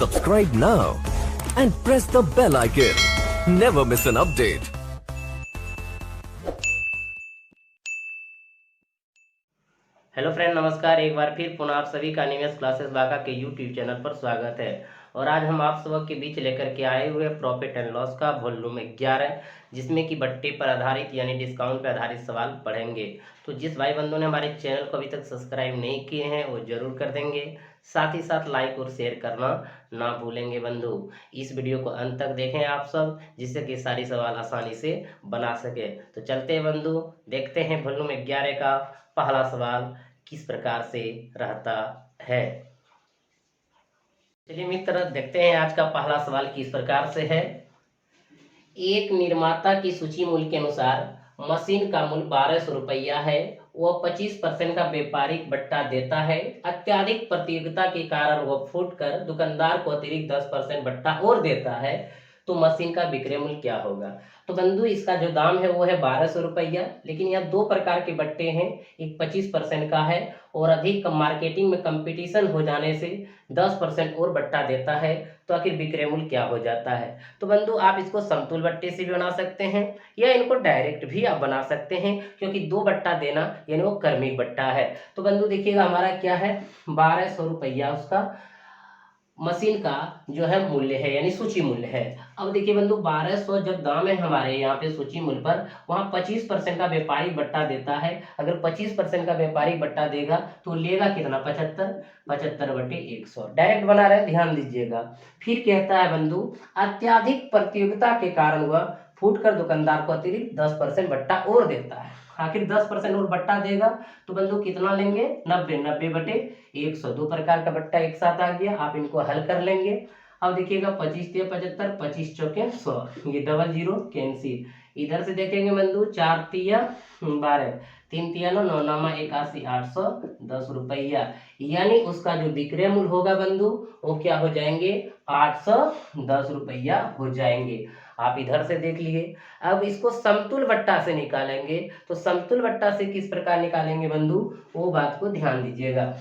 Subscribe now and press the bell icon. Never miss an update. Hello friend, नमस्कार। एक बार फिर पुनः आप सभी का निवेश क्लासेस बाका के यूट्यूब चैनल पर स्वागत है। और आज हम आप सबके बीच लेकर के आए हुए प्रॉफिट एंड लॉस का वॉल्यूम 11, जिसमें कि बट्टे पर आधारित यानी डिस्काउंट पर आधारित सवाल पढ़ेंगे। तो जिस भाई बंधु ने हमारे चैनल को अभी तक सब्सक्राइब नहीं किए हैं वो जरूर कर देंगे, साथ ही साथ लाइक और शेयर करना ना भूलेंगे बंधु। इस वीडियो को अंत तक देखें आप सब, जिससे कि सारी सवाल आसानी से बना सके। तो चलते हैं बंधु, देखते हैं वॉल्यूम 11 का पहला सवाल किस प्रकार से रहता है। चलिए मित्र, देखते हैं आज का पहला सवाल किस प्रकार से है। एक निर्माता की सूची मूल्य के अनुसार मशीन का मूल्य 1200 रुपया है। वह 25% का व्यापारिक बट्टा देता है। अत्यधिक प्रतियोगिता के कारण वह फूट कर दुकानदार को अतिरिक्त 10% बट्टा और देता है, तो मशीन का विक्रय मूल्य क्या होगा। तो बंधु, इसका जो दाम है वो है 1200 रुपया, लेकिन यहाँ दो प्रकार के बट्टे हैं। एक 25% का है और अधिक मार्केटिंग में कंपटीशन हो जाने से 10% और बट्टा देता है, तो आखिर विक्रय मूल्य क्या हो जाता है। तो बंधु, आप इसको समतुल बट्टे से भी बना सकते हैं या इनको डायरेक्ट भी आप बना सकते हैं, क्योंकि दो बट्टा देना यानी वो क्रमिक बट्टा है। तो बंधु देखिएगा, हमारा क्या है, 1200 रुपया उसका मशीन का जो है मूल्य है यानी सूची मूल्य है। अब देखिए बंधु, 1200 जब दाम है हमारे यहाँ पे सूची मूल्य पर, वहाँ 25% का व्यापारिक बट्टा देता है। अगर 25% का व्यापारिक बट्टा देगा तो लेगा कितना, 75 डायरेक्ट बना रहे, ध्यान दीजिएगा। फिर कहता है बंधु, अत्यधिक प्रतियोगिता के कारण वह फूट कर दुकानदार को अतिरिक्त 10% बट्टा और देता है। आखिर 10% और बट्टा देगा तो बंधु कितना लेंगे, 90 दो प्रकार का बट्टा एक साथ आ गया। आप इनको हल कर लेंगे। अब देखिएगा, 25 तिया 75, 25 चौके 100, ये डबल जीरो कैंसिल। इधर से देखेंगे बंधु, 4 तिया 12, 3 तिया 9, 9 नामा 81, 810 रुपया। यानी उसका जो विक्रय मूल्य होगा बंधु, वो क्या हो जाएंगे, 810 रुपया हो जाएंगे। आप इधर से देख लिए। अब इसको समतुल बट्टा से निकालेंगे, तो समतुल बट्टा से किस प्रकार निकालेंगे बंधु, वो बात को ध्यान दीजिएगा।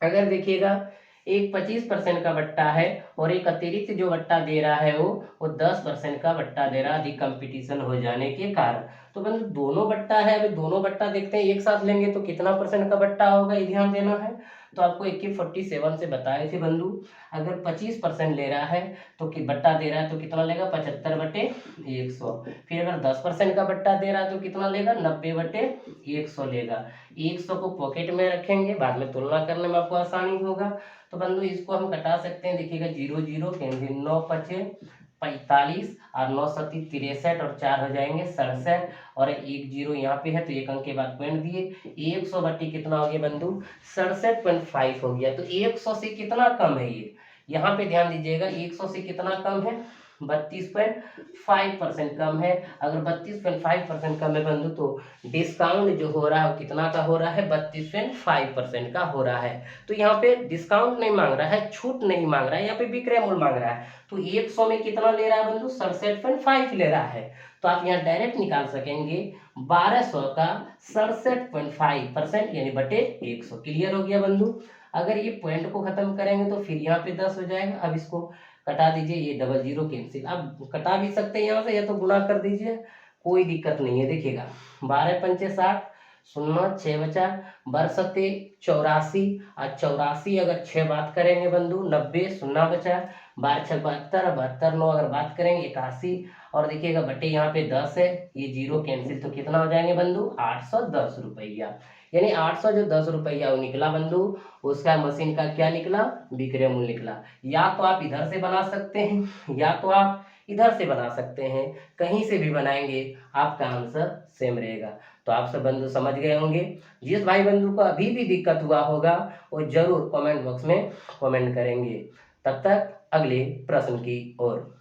अगर देखिएगा, एक 25% का बट्टा है और एक अतिरिक्त जो बट्टा दे रहा है वो 10% का बट्टा दे रहा है, अधिक कंपटीशन हो जाने के कारण। तो बंधु दोनों बट्टा है, अभी दोनों बट्टा देखते हैं, एक साथ लेंगे तो कितना परसेंट का बट्टा होगा, ये ध्यान देना है। तो आपको 47 से बताए थे बंधु, अगर 25% ले रहा है तो कि बट्टा दे रहा है तो कितना लेगा, 75/100। फिर अगर 10% का बट्टा दे रहा है तो कितना लेगा, 90/100 लेगा। 100 को पॉकेट में रखेंगे, बाद में तुलना करने में आपको आसानी होगा। तो बंधु इसको हम कटा सकते हैं, देखिएगा 0 0 कैंसिल, 9 5 45 और 9 7 63 और 4 हो जाएंगे 67 और एक जीरो यहाँ पे है तो एक अंक के बाद पॉइंट दिए। 100 बट्टी कितना हो गया बंधु, 67.5 हो गया। तो 100 से कितना कम है ये, यहाँ पे ध्यान दीजिएगा, 100 से कितना कम है, 32.5% कम है। अगर 32.5% कम है बंधु, तो डिस्काउंट जो हो रहा है वो कितना का हो रहा है, 32.5% का हो रहा है। तो यहाँ पे डिस्काउंट नहीं मांग रहा है, छूट नहीं मांग रहा है, यहाँ पे विक्रय मूल्य मांग रहा है। तो 100 में कितना ले रहा है बंधु, 67.5 ले रहा है। तो आप यहाँ डायरेक्ट निकाल सकेंगे 1200 का 67.5% यानी बटे 100। क्लियर हो गया बंधु। अगर ये पॉइंट को खत्म करेंगे तो फिर यहाँ पे 10 हो जाएगा। अब इसको कटा दीजिए, ये डबल जीरो कैंसिल। अब कटा भी सकते हैं यहाँ से, या तो गुणा कर दीजिए, कोई दिक्कत नहीं है। देखिएगा, 12 पंचे 60, 0 6 बचा, बरसते 84 और 84 अगर 6 बात करेंगे बंधु 90, 0 बचा, 12 6 72, 72 9 अगर बात करेंगे 81 और देखिएगा बटे यहाँ पे 10 है, ये जीरो कैंसिल, तो कितना हो जाएंगे बंधु, 810 रुपया। यानी 810 रुपया वो निकला बंधु, उसका मशीन का क्या निकला, विक्रय मूल्य निकला। या तो आप इधर से बना सकते हैं या तो आप इधर से बना सकते हैं, कहीं से भी बनाएंगे आपका आंसर सेम रहेगा। तो आप सब बंधु समझ गए होंगे। जिस भाई बंधु को अभी भी दिक्कत हुआ होगा वो जरूर कमेंट बॉक्स में कमेंट करेंगे। तब तक अगले प्रश्न की ओर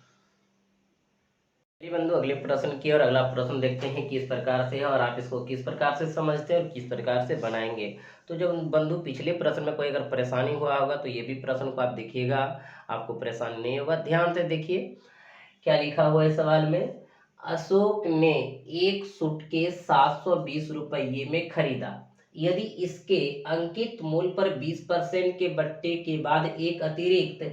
बंधु, अगले प्रश्न की और अगला प्रश्न देखते हैं किस प्रकार से है और आप इसको किस प्रकार से समझते हैं और किस प्रकार से बनाएंगे। तो जब बंधु पिछले प्रश्न में कोई अगर परेशानी हुआ होगा तो ये भी प्रश्न को आप देखिएगा, आपको परेशानी नहीं होगा। ध्यान से देखिए क्या लिखा हुआ है सवाल में। अशोक ने एक सूटकेस 720 रुपये में खरीदा। यदि इसके अंकित मूल्य पर 20% के बट्टे के बाद एक अतिरिक्त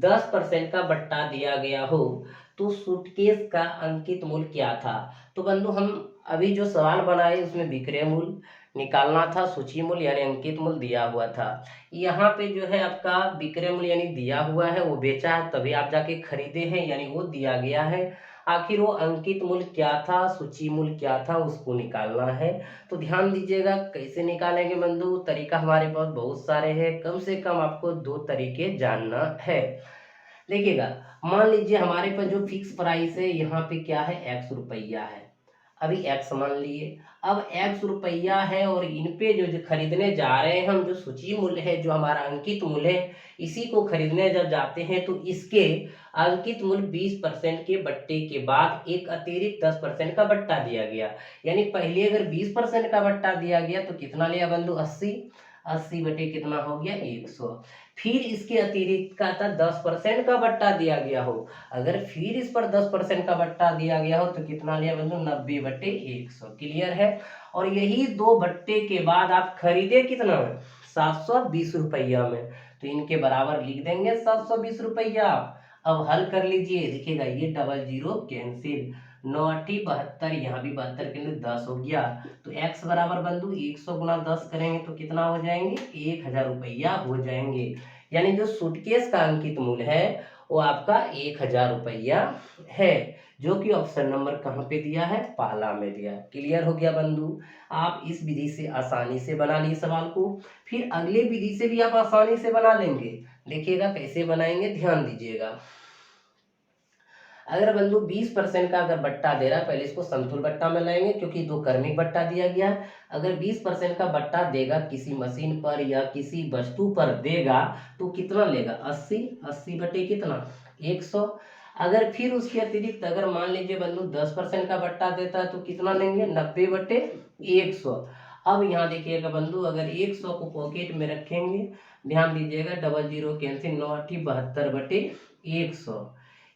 10% का बट्टा दिया गया हो तो सूटकेस का अंकित मूल्य क्या था। तो बंधु हम अभी जो सवाल बनाए उसमें विक्रय मूल्य निकालना था, सूची मूल्य यानी अंकित मूल्य दिया हुआ था। यहाँ पे जो है आपका विक्रय मूल्य यानी दिया हुआ है, वो बेचा है तभी आप जाके खरीदे हैं यानी वो दिया गया है। आखिर वो अंकित मूल्य क्या था, सूची मूल्य क्या था, उसको निकालना है। तो ध्यान दीजिएगा कैसे निकालेंगे बंधु। तरीका हमारे पास बहुत सारे हैं, कम से कम आपको 2 तरीके जानना है। देखिएगा, मान लीजिए हमारे पास जो फिक्स प्राइस है यहाँ पे क्या है, x रुपया है। अभी x मान लिए, अब x रुपया है और इन पे जो खरीदने जा रहे हैं हम, जो सूची मूल्य है, जो हमारा अंकित मूल्य है, इसी को खरीदने जब जाते हैं तो इसके अंकित मूल्य 20% के बट्टे के बाद एक अतिरिक्त 10% का बट्टा दिया गया। यानी पहले अगर 20% का बट्टा दिया गया तो कितना लिया बंधु, 80। 80 बटे कितना हो गया, 100। फिर इसके अतिरिक्त का था 10% का बट्टा दिया गया हो, अगर फिर इस पर 10% का बट्टा दिया गया हो तो कितना लिया बंधु, 90 बटे 100। क्लियर है। और यही 2 बट्टे के बाद आप खरीदे कितना में, 720 रुपया में, तो इनके बराबर लिख देंगे 720 रुपया। अब हल कर लीजिए, देखिएगा ये डबल जीरो कैंसिल, 9×8 = 72, यहाँ भी 72 के लिए 10 हो गया। तो x बराबर बंधु 100 गुना 10 करेंगे तो कितना हो जाएंगे, 1000 रुपया हो जाएंगे। यानी जो सूटकेस का अंकित मूल्य है वो आपका 1000 रुपया है, जो कि ऑप्शन नंबर कहाँ पे दिया है, पहला में दिया। क्लियर हो गया बंधु। आप इस विधि से आसानी से बना लिए सवाल को, फिर अगले विधि से भी आप आसानी से बना लेंगे। देखिएगा कैसे बनाएंगे, ध्यान दीजिएगा। अगर बंधु 20% का अगर बट्टा दे रहा है, पहले इसको समतुल बट्टा में लाएंगे क्योंकि 2 क्रमिक बट्टा दिया गया है। अगर 20% का बट्टा देगा किसी मशीन पर या किसी वस्तु पर देगा तो कितना लेगा, 80। 80 बटे कितना, 100। अगर फिर उसके अतिरिक्त अगर मान लीजिए बंधु 10% का बट्टा देता है तो कितना लेंगे, 90 बटे 100। अब यहाँ देखिएगा बंधु, अगर 100 को पॉकेट में रखेंगे, ध्यान दीजिएगा, डबल जीरो कैंसिल, 9×8 = 72 बटे 100।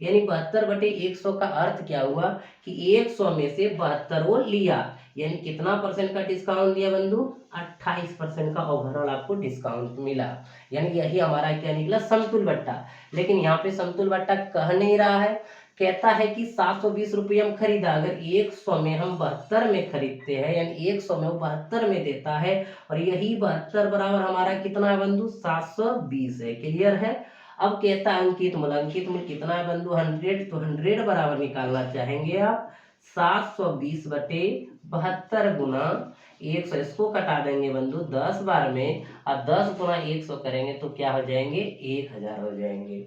यानी 72 बटे 100 का अर्थ क्या हुआ कि 100 में से 72 वो लिया, यानी कितना परसेंट का डिस्काउंट दिया बंधु, 28% का ओवरऑल आपको डिस्काउंट मिला। यानी यही हमारा क्या निकला, समतुल बट्टा। लेकिन यहाँ पे समतुल बट्टा कह नहीं रहा है, कहता है कि 720 रुपये हम खरीदा, अगर 100 में हम 72 में खरीदते हैं यानी 100 में वो 72 में देता है, और यही 72 बराबर हमारा कितना है बंधु, 720 है। क्लियर है। अब कहता है अंकित मूल्य, अंकित मूल्य कितना है बंधु, 100। तो 100 बराबर निकालना चाहेंगे आप, 720 बटे 72 गुना 100, इसको कटा देंगे बंधु 10 बार में, और 10 गुना 100 करेंगे तो क्या हो जाएंगे, 1000 हो जाएंगे।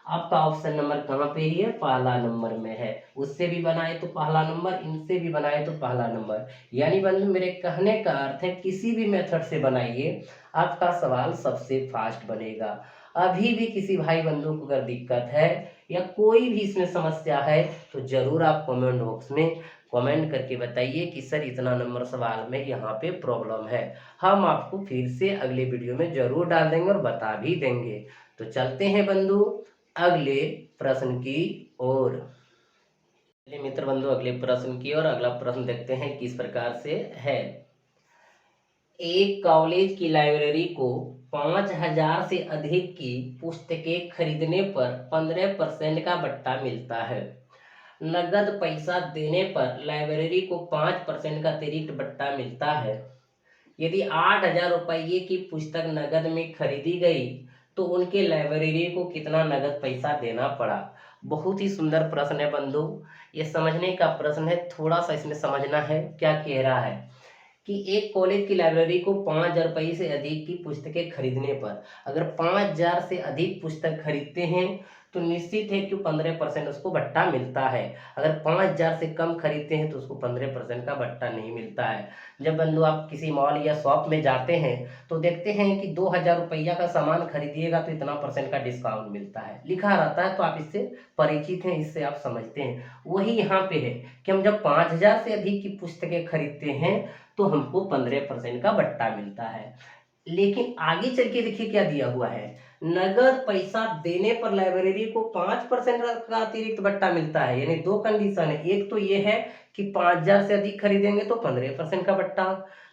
आपका ऑप्शन नंबर कहाँ पे ही है, पहला नंबर में है। उससे भी बनाए तो पहला नंबर, इनसे भी बनाए तो पहला नंबर। यानी बंधु मेरे कहने का अर्थ है किसी भी मेथड से बनाइए, आपका सवाल सबसे फास्ट बनेगा। अभी भी किसी भाई बंधु को अगर दिक्कत है या कोई भी इसमें समस्या है तो जरूर आप कमेंट बॉक्स में कमेंट करके बताइए कि सर इतना नंबर सवाल में यहाँ पे प्रॉब्लम है। हम आपको फिर से अगले वीडियो में जरूर डाल देंगे और बता भी देंगे। तो चलते हैं बंधु अगले प्रश्न की ओर। चलिए मित्र बंधु अगले प्रश्न की ओर। अगला प्रश्न देखते हैं किस प्रकार से है। एक कॉलेज की लाइब्रेरी को 5000 से अधिक की पुस्तकें खरीदने पर 15% का बट्टा मिलता है। नगद पैसा देने पर लाइब्रेरी को 5% का अतिरिक्त बट्टा मिलता है। यदि 8000 रुपये की पुस्तक नगद में खरीदी गई तो उनके लाइब्रेरी को कितना नगद पैसा देना पड़ा। बहुत ही सुंदर प्रश्न है बंधु, ये समझने का प्रश्न है, थोड़ा सा इसमें समझना है। क्या कह रहा है कि एक कॉलेज की लाइब्रेरी को 5000 रुपये से अधिक की पुस्तकें खरीदने पर, अगर 5000 से अधिक पुस्तक खरीदते हैं तो निश्चित है कि 15% उसको बट्टा मिलता है। अगर 5000 से कम खरीदते हैं तो उसको 15% का बट्टा नहीं मिलता है। जब बंधु आप किसी मॉल या शॉप में जाते हैं तो देखते हैं कि 2000 रुपया का सामान खरीदिएगा तो इतना % का डिस्काउंट मिलता है, लिखा रहता है। तो आप इससे परिचित हैं, इससे आप समझते हैं। वही यहाँ पे है कि हम जब 5000 से अधिक की पुस्तकें खरीदते हैं तो हमको 15% का बट्टा मिलता है। लेकिन आगे चल के देखिए क्या दिया हुआ है, नगद पैसा देने पर लाइब्रेरी को 5% का अतिरिक्त बट्टा मिलता है। यानी 2 कंडीशन है, एक तो ये है कि 5000 से अधिक खरीदेंगे तो 15% का बट्टा,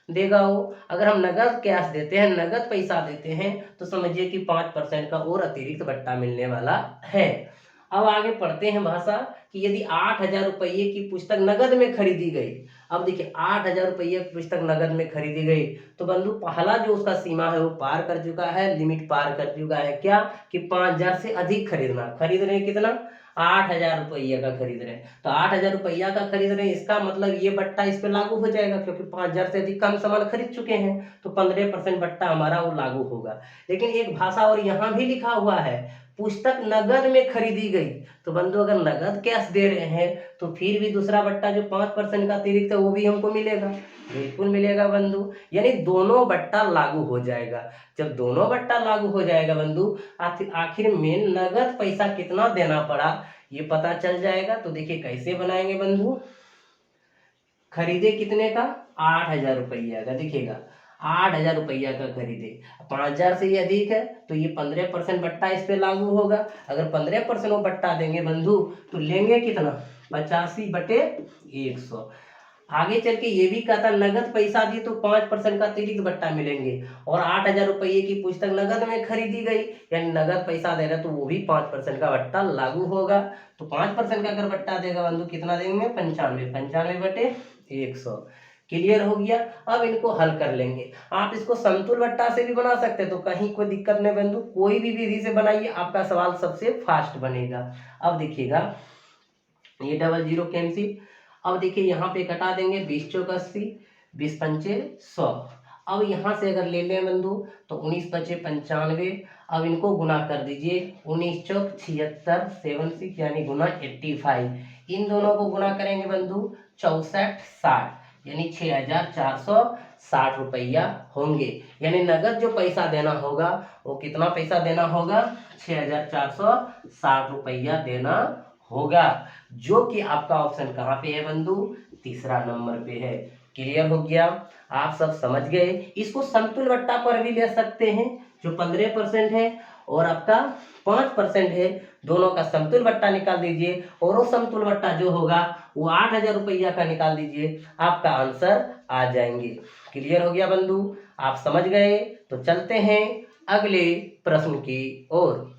देगा वो। अगर हम नगद कैश देते हैं, नगद पैसा देते हैं, तो समझिए कि 5% का और अतिरिक्त बट्टा मिलने वाला है। अब आगे पढ़ते हैं भाषा कि यदि 8,000 रुपये की पुस्तक नगद में खरीदी गई, अब देखिए 8,000 रुपये की पुस्तक नगद में खरीदी गई, तो बंधु पहला जो उसका सीमा है वो पार कर चुका है, लिमिट पार कर चुका है, क्या कि 5,000 से अधिक खरीदना। खरीद रहे हैं कितना? 8,000 रुपये का खरीद रहे हैं, तो 8,000 रुपया का खरीद रहे हैं, इसका मतलब ये बट्टा इस पे लागू हो जाएगा, क्योंकि 5,000 से अधिक कम सामान खरीद चुके हैं, तो 15% बट्टा हमारा वो लागू होगा। लेकिन एक भाषा और यहाँ भी लिखा हुआ है, पुस्तक नगद में खरीदी गई, तो बंधु अगर नगद कैश दे रहे हैं तो फिर भी दूसरा बट्टा जो 5% का अतिरिक्त है वो भी हमको मिलेगा, बिल्कुल मिलेगा बंधु। यानी दोनों बट्टा लागू हो जाएगा। जब दोनों बट्टा लागू हो जाएगा बंधु, आखिर में नगद पैसा कितना देना पड़ा ये पता चल जाएगा। तो देखिए कैसे बनाएंगे बंधु, खरीदे कितने का? 8,000 रुपया का। देखिएगा 8,000 रुपया का खरीदे, 5,000 से ये अधिक है तो ये 15% बट्टा इस पे लागू होगा। अगर 15% वो बट्टा देंगे बंधु तो लेंगे कितना? 85/100। आगे चल के ये भी कहता नगद पैसा दी तो 5% का अतिरिक्त बट्टा मिलेंगे, और 8,000 रुपये की पुस्तक नगद में खरीदी गई, यानी नगद पैसा दे रहे तो वो भी 5% का बट्टा लागू होगा। तो 5% का अगर बट्टा देगा बंधु कितना देंगे? 95/100। क्लियर हो गया। अब इनको हल कर लेंगे। आप इसको समतुल बट्टा से भी बना सकते हैं, तो कहीं कोई दिक्कत नहीं बंधु, कोई भी विधि से बनाइए, आपका सवाल सबसे फास्ट बनेगा। अब देखिएगा ये 00 कैंसिल। अब देखिए यहाँ पे कटा देंगे 20 चौक 80, 20 पंचे 100। अब यहाँ से अगर ले लें बंधु तो 19 पचे 95। अब इनको गुना कर दीजिए, 19 चौक 76, 76 यानी गुना 85। इन दोनों को गुना करेंगे बंधु 64 60, यानी 6,460 रुपया होंगे। यानी नगद जो पैसा देना होगा वो कितना पैसा देना होगा? 6,460 रुपया देना होगा, जो कि आपका ऑप्शन कहाँ पे है बंधु? तीसरा नंबर पे है। क्लियर हो गया। आप सब समझ गए। इसको समतुल बट्टा पर भी ले सकते हैं, जो 15% है और आपका 5% है, दोनों का समतुल बट्टा निकाल दीजिए, और वो समतुल बट्टा जो होगा वो 8,000 रुपया का निकाल दीजिए, आपका आंसर आ जाएंगे। क्लियर हो गया बंधु, आप समझ गए। तो चलते हैं अगले प्रश्न की ओर।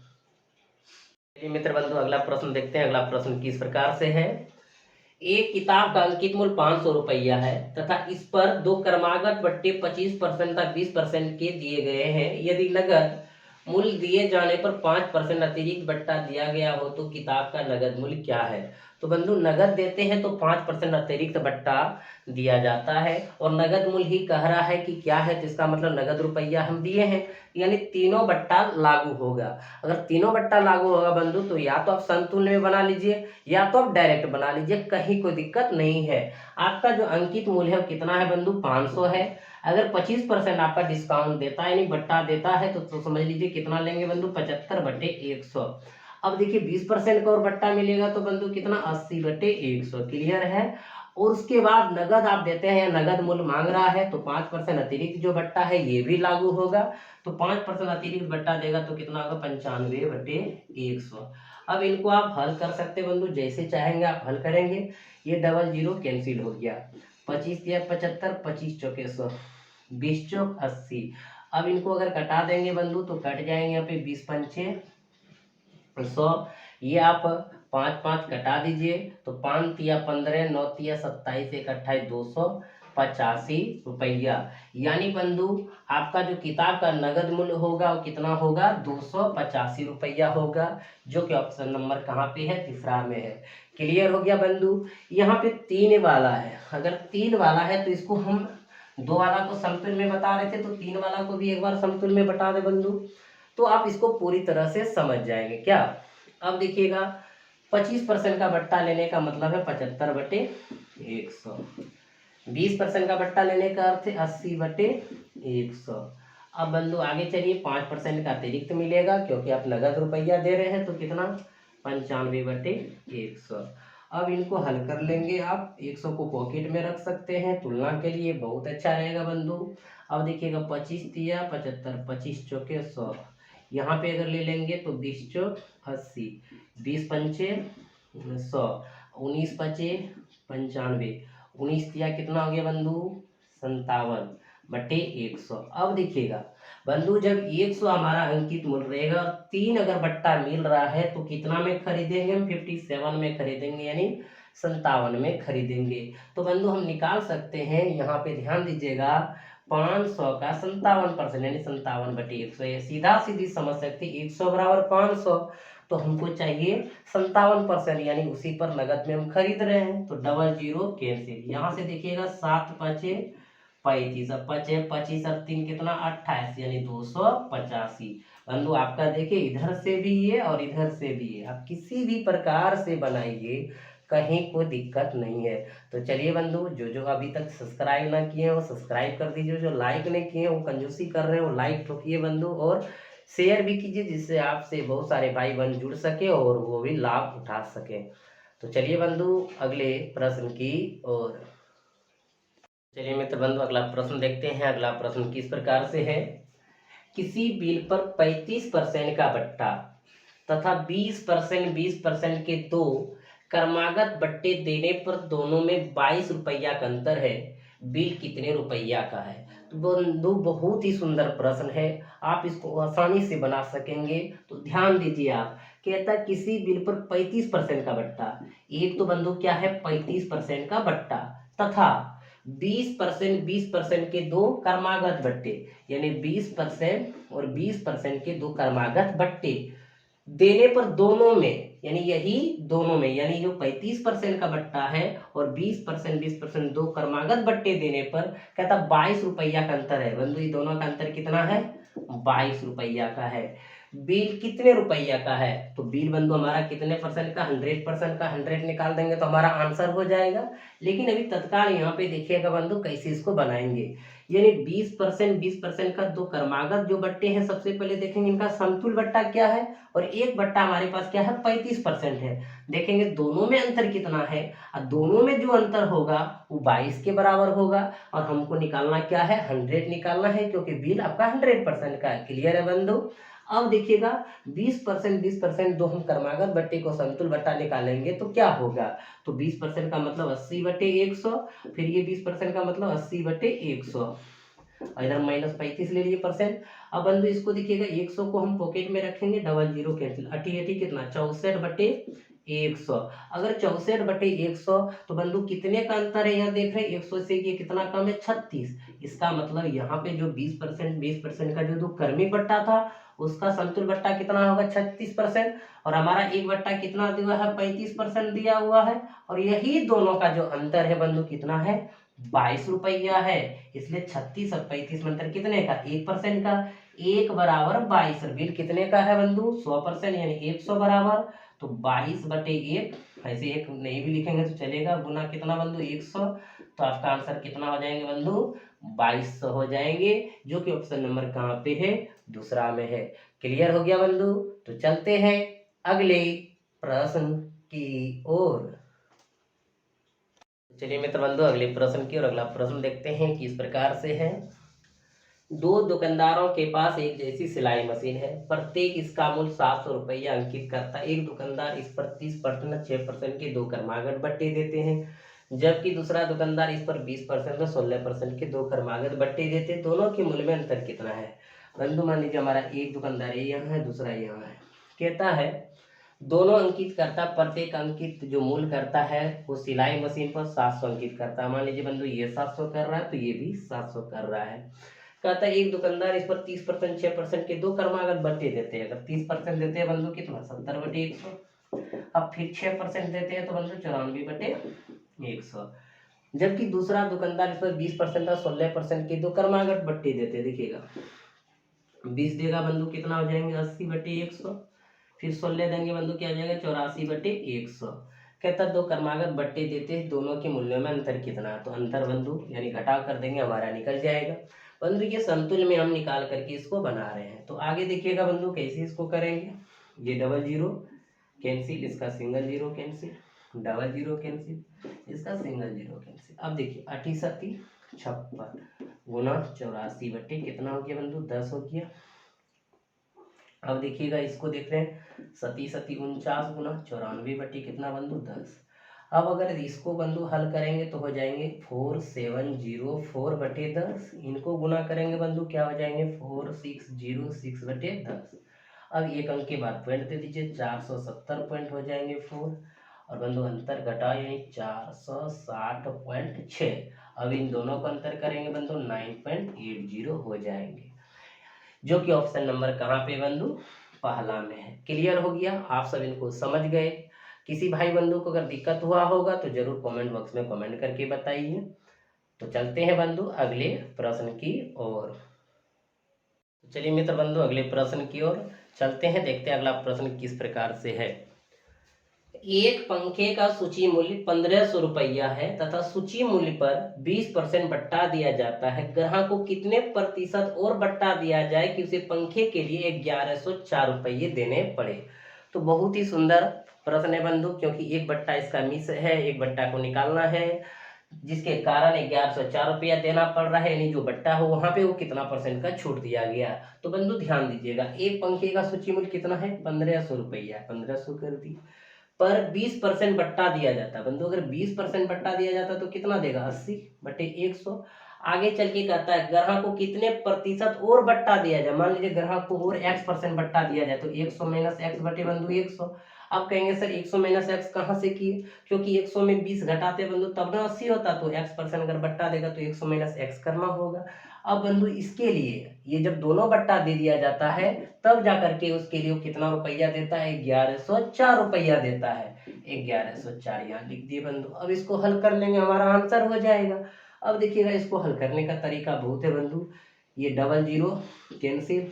मित्र बंधु अगला प्रश्न देखते हैं। अगला प्रश्न किस प्रकार से है? एक किताब का अंकित मूल्य 500 रुपया है तथा इस पर 2 क्रमागत बट्टे 25% तथा 20% के दिए गए हैं। यदि नगद मूल्य दिए जाने पर 5% अतिरिक्त बट्टा दिया गया हो तो किताब का नगद मूल्य क्या है? तो बंधु नगद देते हैं तो 5% अतिरिक्त बट्टा दिया जाता है, और नगद मूल्य ही कह रहा है कि क्या है, तो इसका मतलब नगद रुपया हम दिए हैं, यानी तीनों बट्टा लागू होगा। अगर तीनों बट्टा लागू होगा बंधु तो या तो आप समतुल्य में बना लीजिए या तो आप डायरेक्ट बना लीजिए, कहीं कोई दिक्कत नहीं है। आपका जो अंकित मूल्य है कितना है बंधु? 500 है। अगर 25% आपका डिस्काउंट देता है यानी बट्टा देता है तो समझ लीजिए कितना लेंगे बंधु? 75/100। अब देखिए 20% का और बट्टा मिलेगा तो बंधु कितना? 80/100। क्लियर है। और उसके बाद नगद आप देते हैं, नगद मूल्य मांग रहा है तो 5% अतिरिक्त जो बट्टा है ये भी लागू होगा। तो 5% अतिरिक्त बट्टा देगा तो कितना होगा? 95/100। अब इनको आप हल कर सकते हैं बंधु, जैसे चाहेंगे आप हल करेंगे। ये 00 कैंसिल हो गया, 25 या 75, 25 चौके 100, 20 चौक 80। अब इनको अगर कटा देंगे बंधु तो कट जाएंगे यहाँ पे 20 पंचे 100। ये आप 5 5 कटा दीजिए तो 5 तिया 15, 9 तिया 27, 1 28, 285 रुपया। यानी बंधु आपका जो किताब का नगद मूल्य होगा वो कितना होगा? 285 रुपया होगा, जो कि ऑप्शन नंबर कहाँ पे है? तीसरा में है। क्लियर हो गया बंधु। यहाँ पे 3 वाला है, अगर 3 वाला है तो इसको हम 2 वाला को समतुल में बता रहे थे, तो 3 वाला को भी एक बार समतुल में बता दे बंधु, तो आप इसको पूरी तरह से समझ जाएंगे। क्या? अब देखिएगा 25% का बट्टा लेने का मतलब है 75/100, 20% का बट्टा लेने का अर्थ है 80/100। अब बंधु आगे चलिए, 5% का अतिरिक्त मिलेगा क्योंकि आप नगद रुपया दे रहे हैं, तो कितना? 95/100। अब इनको हल कर लेंगे आप, 100 को पॉकेट में रख सकते हैं, तुलना के लिए बहुत अच्छा रहेगा बंधु। अब देखिएगा 25 तिया 75, 25 चौके 100, यहाँ पे अगर ले लेंगे तो 20 चौक 80, 20 पंचे 100, 19 पचे 95, 19 तिया कितना हो गया बंधु? 57/100। अब देखिएगा बंधु, जब 100 हमारा अंकित मूल्य रहेगा और 3 अगर बट्टा मिल रहा है तो कितना में खरीदेंगे हम? 57 में खरीदेंगे, यानी 57 में खरीदेंगे। तो बंधु हम निकाल सकते हैं, यहाँ पे ध्यान दीजिएगा, 500 का 57% यानी 57/100। सीधा सीधी समझ सकते, 100 बराबर 500, तो हमको चाहिए 57%, यानी उसी पर नगद में हम खरीद रहे हैं। तो 00 कैंसिल। यहाँ से देखिएगा 7 5 35, अब 5 25 और 3 कितना 28, यानी 285। बंधु आपका देखिए इधर से भी ये और इधर से भी ये, आप किसी भी प्रकार से बनाइए, कहीं कोई दिक्कत नहीं है। तो चलिए बंधु, जो जो अभी तक सब्सक्राइब ना किए हैं वो सब्सक्राइब कर दीजिए, जो लाइक नहीं किए हैं वो कंजूसी कर रहे हैं वो लाइक ठोकिए बंधु, और शेयर भी कीजिए, जिससे आपसे बहुत सारे भाई बहन जुड़ सके और वो भी लाभ उठा सके। तो चलिए बंधु अगले प्रश्न की ओर। चलिए मित्र बंधु अगला प्रश्न देखते हैं। अगला प्रश्न किस प्रकार से है, किसी बिल पर 35% का बट्टा तथा 20% के दो क्रमागत बट्टे देने पर दोनों में 22 रुपया का अंतर है, बिल कितने रुपया का है? तो बंधु बहुत ही सुंदर प्रश्न है, आप इसको आसानी से बना सकेंगे। तो ध्यान दीजिए, आप कहता है किसी बिल पर 35% का बट्टा, एक तो बंधु क्या है 35% का बट्टा, तथा 20% के दो क्रमागत बट्टे, यानी 20% और 20% के दो क्रमागत बट्टे देने पर दोनों में, यानी यही दोनों में, यानी जो 35% का बट्टा है और 20% दो क्रमागत बट्टे देने पर कहता 22 रुपया का अंतर है। बंधु ये दोनों का अंतर कितना है? 22 रुपया का है। बिल कितने रुपया का है? तो बिल बंधु हमारा कितने परसेंट का? 100% का। 100 निकाल देंगे तो हमारा आंसर हो जाएगा। लेकिन अभी तत्काल यहाँ पे देखिएगा बंधु कैसे इसको बनाएंगे, यानी 20% का दो क्रमागत जो बट्टे हैं, सबसे पहले देखेंगे इनका समतुल बट्टा क्या है, और एक बट्टा हमारे पास क्या है 35% है। देखेंगे दोनों में अंतर कितना है, और दोनों में जो अंतर होगा वो 22 के बराबर होगा, और हमको निकालना क्या है 100 निकालना है, क्योंकि बिल आपका 100% का है। क्लियर है बंधु? अब देखिएगा 20% दो हम क्रमागत बट्टे को समतुल बट्टा निकालेंगे तो क्या होगा, तो 20% का मतलब 80/100, फिर ये 20% का मतलब 80/100, और इधर -35 ले लिए परसेंट। अब बंधु इसको देखिएगा 100 को हम पॉकेट में रखेंगे, 00 कैंसिल, अटी अटी कितना 64/100। अगर 64/100 तो बंधु कितने का अंतर है, यहाँ देख रहे हैं 100 से ये कितना कम है 36। इसका मतलब यहाँ पे जो 20% का जो क्रमिक बट्टा था उसका समतुल बट्टा कितना होगा 36%, और हमारा एक बट्टा कितना दिया है 35% दिया हुआ है, और यही दोनों का जो अंतर है बंधु कितना है 22 रुपया है। इसलिए 36 और 35 में अंतर कितने का 1% का, 1 बराबर 22। बिल कितने का है बंधु 100%, यानी 100 बराबर, तो 22/1, ऐसे एक नहीं भी लिखेंगे तो चलेगा, गुना कितना बंधु 100, तो आपका आंसर कितना हो जाएंगे बंधु 2200 हो जाएंगे, जो कि ऑप्शन नंबर कहाँ पे है, दूसरा में है। क्लियर हो गया बंधु? तो चलते हैं अगले प्रश्न की ओर। चलिए मित्र बंधु अगले प्रश्न की ओर। अगला प्रश्न देखते हैं कि इस प्रकार से है, दो दुकानदारों के पास एक जैसी सिलाई मशीन है, प्रत्येक इसका मूल्य 700 रुपया अंकित करता है। एक दुकानदार इस पर 30% 6% के दो क्रमागत बट्टे देते हैं, जबकि दूसरा दुकानदार इस पर 20% और 16% के दो क्रमागत बट्टे देते हैं। दोनों के मूल्य में अंतर कितना है? बंधु मान लीजिए हमारा एक दुकानदार यहाँ है, दूसरा यहाँ है। कहता है दोनों अंकित करता, प्रत्येक अंकित जो मूल्य करता है वो सिलाई मशीन पर 700 अंकित करता है। मान लीजिए बंधु ये 700 कर रहा है तो ये भी 700 कर रहा है। कहता है एक दुकानदार इस पर 30% 6% के दो क्रमागत बट्टे देते हैं। अगर 30% देते हैं बंधु कितना 70/100, अब फिर 6% देते हैं तो बंधु 94/100, जबकि दूसरा दुकानदार इस पर 20% और 16% के दो क्रमागत बट्टे देते हैं। देखिएगा 20 देगा बंधु कितना हो जाएंगे 80/100, फिर 16 देंगे बंधु क्या हो जाएगा 84/100। कहता दो क्रमागत बट्टे देते हैं, दोनों के मूल्यों में अंतर कितना है, तो अंतर बंधु यानी घटाव कर देंगे हमारा निकल जाएगा। बंधु ये समतुल्य में हम निकाल करके इसको बना रहे हैं। तो आगे देखिएगा बंधु कैसे इसको करेंगे, ये 00 कैंसिल, इसका सिंगल 0 कैंसिल, 00 कैंसिल, इसका सिंगल 0 कैंसिल। अब देखिए 88 56 गुना 84 कितना हो गया बंधु 10 हो गया। अब देखिएगा इसको देख रहे हैं 37 49 गुना 94 कितना बंधु 10। अब अगर इसको बंधु हल करेंगे तो हो जाएंगे 4704/10, इनको गुना करेंगे बंधु क्या हो जाएंगे 4606/10। अब एक अंक के बाद पॉइंट दे दीजिए, 470 पॉइंट हो जाएंगे 4, और बंधु अंतर घटाओ यानी 460.6। अब इन दोनों का अंतर करेंगे बंधु 9.80 हो जाएंगे, जो कि ऑप्शन नंबर कहाँ पे बंधु, पहला में है। क्लियर हो गया, आप सब इनको समझ गए। किसी भाई बंधु को अगर दिक्कत हुआ होगा तो जरूर कमेंट बॉक्स में कमेंट करके बताइए। तो चलते हैं बंधु अगले प्रश्न की ओर। तो चलिए मित्र बंधु अगले प्रश्न की ओर चलते हैं, देखते हैं अगला प्रश्न किस प्रकार से है। एक पंखे का सूची मूल्य 1500 रुपया है तथा सूची मूल्य पर 20% बट्टा दिया जाता है। ग्राहक को कितने प्रतिशत और बट्टा दिया जाए कि उसे पंखे के लिए 1104 रुपये देने पड़े। तो बहुत ही सुंदर प्रश्न है बंधु, क्योंकि एक बट्टा इसका मिस है, एक बट्टा को निकालना है, जिसके कारण 1104 रुपया देना पड़ रहा है, यानी जो बट्टा हो वहां पे वो कितना परसेंट का छूट दिया गया। तो बंधु ध्यान दीजिएगा, एक पंखे का सूची मूल्य कितना है 1500 रुपया, 1500 कर दी, पर 20% बट्टा दिया जाता है बंधु। अगर 20% बट्टा दिया जाता तो कितना देगा 80/100। आगे चल के कहता है ग्राहक को कितने प्रतिशत और बट्टा दिया जाए। मान लीजिए ग्राहक को और x% बट्टा दिया जाए तो 100 माइनस एक्स बटे बंधु 100। अब कहेंगे सर 100 माइनस एक्स कहाँ से किए, क्योंकि 100 में 20 घटाते बंधु तब ना 80 होता, तो x% अगर बट्टा देगा तो 100 माइनस एक्स करना होगा। अब बंधु इसके लिए ये जब दोनों बट्टा दे दिया जाता है तब जाकर के उसके लिए कितना रुपया देता है 1104 रुपया देता है, 1104 यहाँ लिख दिए बंधु। अब इसको हल कर लेंगे हमारा आंसर हो जाएगा। अब देखिएगा इसको हल करने का तरीका बहुत है बंधु, ये 00 कैंसिल,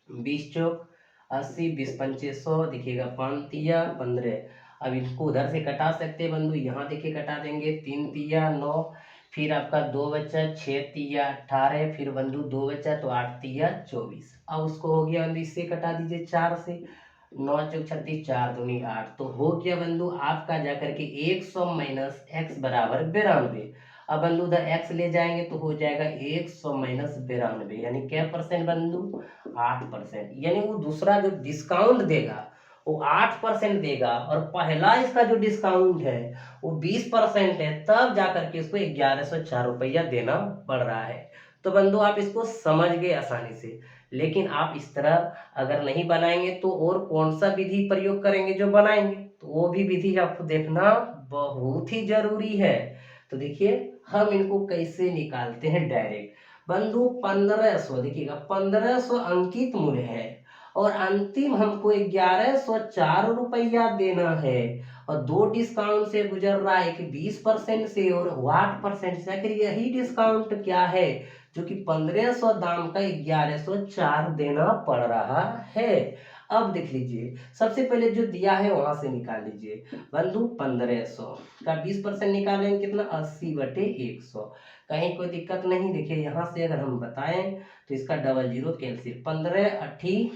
20 चौक 80, 20 पंचे 100, देखिएगा 5 तिया 15। अब इसको उधर से कटा सकते हैं बंधु, यहाँ देखिए कटा देंगे 3 तिया 9, फिर आपका 2 बचा 6 तिया 18, फिर बंधु 2 बचा तो 8 तिया 24। अब उसको हो गया बंधु, इससे कटा दीजिए 4 से, 9 चौक 36, 4 दूनी 8, तो हो गया बंधु आपका जाकर के 100 माइनस एक्स बराबर 92। अब बंधु उधर एक्स ले जाएंगे तो हो जाएगा 100 माइनस 92, यानी क्या परसेंट बंधु 8%। यानी वो दूसरा जो डिस्काउंट देगा वो 8% देगा, और पहला इसका जो डिस्काउंट है वो 20% है, तब जाकर के इसको 1104 रुपया देना पड़ रहा है। तो बंधु आप इसको समझ गए आसानी से, लेकिन आप इस तरह अगर नहीं बनाएंगे तो और कौन सा विधि प्रयोग करेंगे जो बनाएंगे, तो वो भी विधि आपको देखना बहुत ही जरूरी है। तो देखिए हम इनको कैसे निकालते हैं डायरेक्ट। बंधु 1500 देखिएगा 1500 अंकित मूल्य है और अंतिम हमको 1104 रुपया देना है, और दो डिस्काउंट से गुजर रहा है कि 20% से और 8% से। आखिर यही डिस्काउंट क्या है जो कि 1500 दाम का 1104 देना पड़ रहा है। अब देख लीजिए सबसे पहले जो दिया है वहां से निकाल लीजिए बंधु, 1500 का 20% निकालेंगे कितना 80/100। कहीं कोई दिक्कत नहीं, देखिए यहाँ से अगर हम बताएं तो इसका 00 कैंसिल, 15 8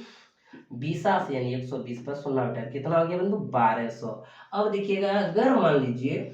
20 से यानी 120 पर 0 हटाए कितना हो गया बंधु 1200। अब देखिएगा अगर मान लीजिए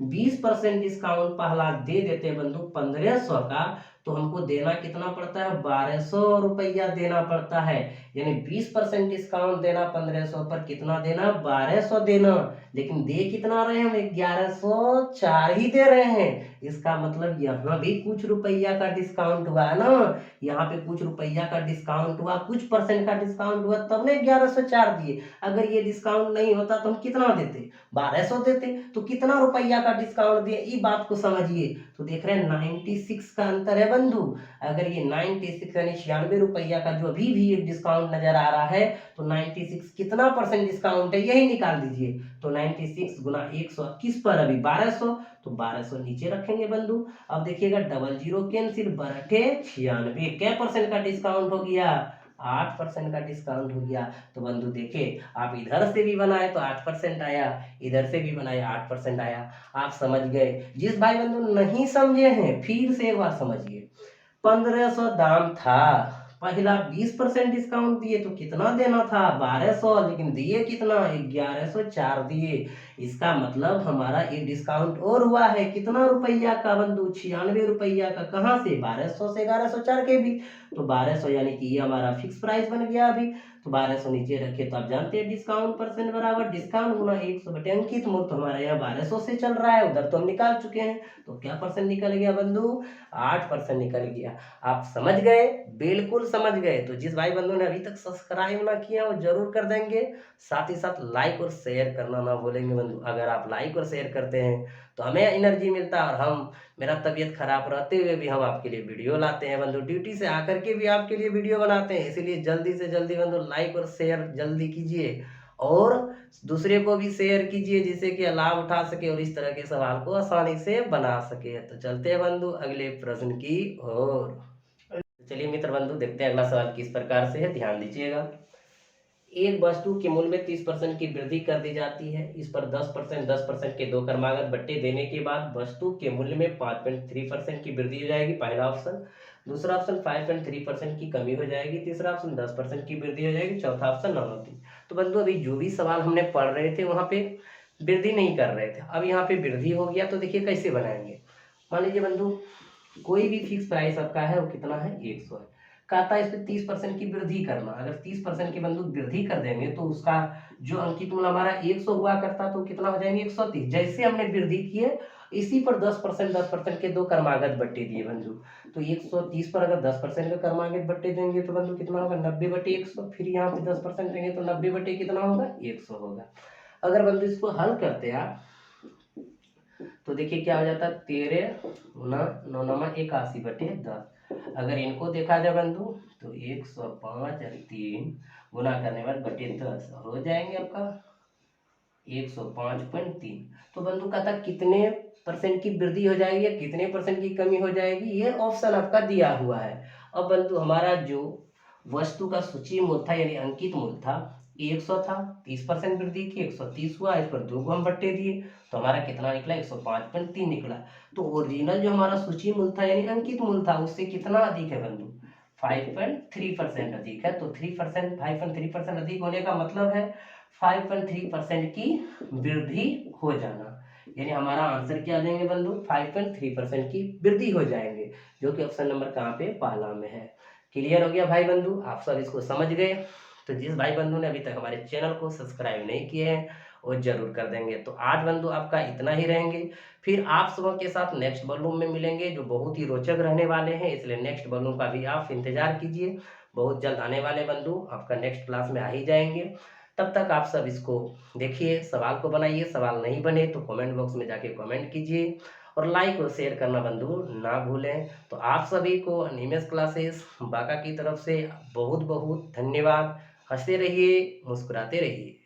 20% डिस्काउंट पहला दे देते हैं बंधु 1500 का, तो हमको देना कितना पड़ता है 1200 रुपया देना पड़ता है। यानी 20% डिस्काउंट देना 1500 पर कितना देना 1200 देना, लेकिन दे कितना रहे हैं हम 1104 ही दे रहे हैं। इसका मतलब यहाँ भी कुछ रुपया का डिस्काउंट हुआ है ना, यहाँ पे कुछ रुपया का डिस्काउंट हुआ, कुछ परसेंट का डिस्काउंट हुआ, तब ने 1104 दिए। अगर ये डिस्काउंट नहीं होता तो हम कितना देते 1200 देते, तो कितना रुपया का डिस्काउंट दिए ये बात को समझिए। तो देख रहे हैं 96 का अंतर है बंधु। अगर ये 96 यानी 96 रुपया का जो अभी भी एक डिस्काउंट नजर आ रहा है, तो 96 कितना परसेंट डिस्काउंट है यही निकाल दीजिए। तो 96 गुना 121 पर अभी 1200, तो 1200 नीचे रखेंगे बंधु। अब देखिएगा 00 कैंसिल, 96 क्या परसेंट का डिस्काउंट हो गया 8% का डिस्काउंट हो गया। तो बंधु देखिए आप इधर से भी बनाए तो 8% आया, इधर से भी बनाए 8% आया। आप समझ गए। जिस भाई बंधु नहीं समझे हैं फिर से एक बार समझिए, 1500 दाम था, पहला 20% डिस्काउंट दिए तो कितना देना था 1200, लेकिन दिए कितना 1104 दिए। इसका मतलब हमारा एक डिस्काउंट और हुआ है कितना रुपया का बंधु 96 रुपया का। कहाँ से 1200 से 1104 के भी, तो 1200 यानी कि ये हमारा फिक्स प्राइस बन गया अभी। तो 1200 नीचे रखे, तो आप जानते हैं डिस्काउंट परसेंट बराबर डिस्काउंट गुना 100 बटे अंकित मूल्य। तो हमारा यहाँ 1200 से चल रहा है, उधर तो हम निकाल चुके हैं, तो क्या परसेंट निकल गया बंधु? 8% निकल गया। आप समझ गए? बिल्कुल समझ गए। तो जिस भाई बंधु ने अभी तक सब्सक्राइब ना किया वो जरूर कर देंगे, साथ ही साथ लाइक और शेयर करना ना भूलेंगे बंधु। अगर आप लाइक और शेयर करते हैं तो हमें एनर्जी मिलता है, और हम मेरा तबीयत खराब रहते हुए भी हम आपके लिए वीडियो लाते हैं बंधु, ड्यूटी से आकर के भी आपके लिए वीडियो बनाते हैं। इसीलिए जल्दी से जल्दी बंधु लाइक और शेयर जल्दी कीजिए, और दूसरे को भी शेयर कीजिए जिससे कि लाभ उठा सके और इस तरह के सवाल को आसानी से बना सके। तो चलते हैं बंधु अगले प्रश्न की ओर। चलिए मित्र बंधु देखते हैं अगला सवाल किस प्रकार से है, ध्यान दीजिएगा। एक वस्तु के मूल्य में 30% की वृद्धि कर दी जाती है। इस पर 10% के 2 क्रमागत बट्टे देने के बाद वस्तु के मूल्य में 5.3% की वृद्धि हो जाएगी, पहला ऑप्शन। दूसरा ऑप्शन 5.3% की कमी हो जाएगी। तीसरा ऑप्शन 10% की वृद्धि हो जाएगी। चौथा ऑप्शन नॉन होती। तो बंधु अभी जो भी सवाल हमने पढ़ रहे थे वहाँ पे वृद्धि नहीं कर रहे थे, अब यहाँ पे वृद्धि हो गया। तो देखिए कैसे बनाएंगे। मान लीजिए बंधु कोई भी फिक्स प्राइस आपका है वो कितना है, 100 है। कहता है इस पर 30% की वृद्धि करना। अगर 30% की बंधु वृद्धि कर देंगे तो उसका जो अंकित मूल्य हमारा 100 हुआ करता तो कितना हो जाएंगे, 130। जैसे हमने वृद्धि की है इसी पर 10% के 2 क्रमागत बट्टे दिए बंधु। तो 130 पर अगर 10% का क्रमागत बट्टे देंगे तो बंधु कितना होगा, 90/100। फिर यहाँ पे 10% देंगे तो 90 कितना होगा, 100 होगा। अगर बंधु इसको हल करते हैं आप तो देखिए क्या हो जाता है, 13 गुना 9×81/10। अगर इनको देखा जाए बंधु तो 105 और 3 गुना करने बाद बटे 10 हो जाएंगे आपका 105.3। तो बंधु कहता कितने परसेंट की वृद्धि हो जाएगी या कितने परसेंट की कमी हो जाएगी, ये ऑप्शन आपका दिया हुआ है। अब बंधु हमारा जो वस्तु का सूची मूल्य था यानी अंकित मूल्य था 100 था, 30% वृद्धि की 130 हुआ, इस पर 2 को हम बट्टे दिए तो हमारा कितना निकला, 105.3 निकला। तो ओरिजिनल जो हमारा सूची मूल्य था यानी अंकित मूल्य था उससे कितना अधिक है बंधु, 5.3% अधिक है। तो 3% 5.3% अधिक होने का मतलब है 5.3% की वृद्धि हो जाना, यानी हमारा आंसर क्या आ जाएंगे बंधु, 5.3% की वृद्धि हो जाएंगे, जो कि ऑप्शन नंबर कहाँ पे, पहला में है। क्लियर हो गया भाई बंधु, आप सब इसको समझ गए। तो जिस भाई बंधु ने अभी तक हमारे चैनल को सब्सक्राइब नहीं किए हैं वो जरूर कर देंगे। तो आज बंधु आपका इतना ही रहेंगे, फिर आप सबों के साथ नेक्स्ट वॉल्यूम में मिलेंगे जो बहुत ही रोचक रहने वाले हैं, इसलिए नेक्स्ट वॉल्यूम का भी आप इंतजार कीजिए, बहुत जल्द आने वाले बंधु आपका नेक्स्ट क्लास में आ ही जाएंगे। तब तक आप सब इसको देखिए, सवाल को बनाइए, सवाल नहीं बने तो कमेंट बॉक्स में जाके कमेंट कीजिए और लाइक और शेयर करना बंधु ना भूलें। तो आप सभी को अनिमेष क्लासेस बांका की तरफ से बहुत बहुत धन्यवाद। हंसते रहिए, मुस्कुराते रहिए।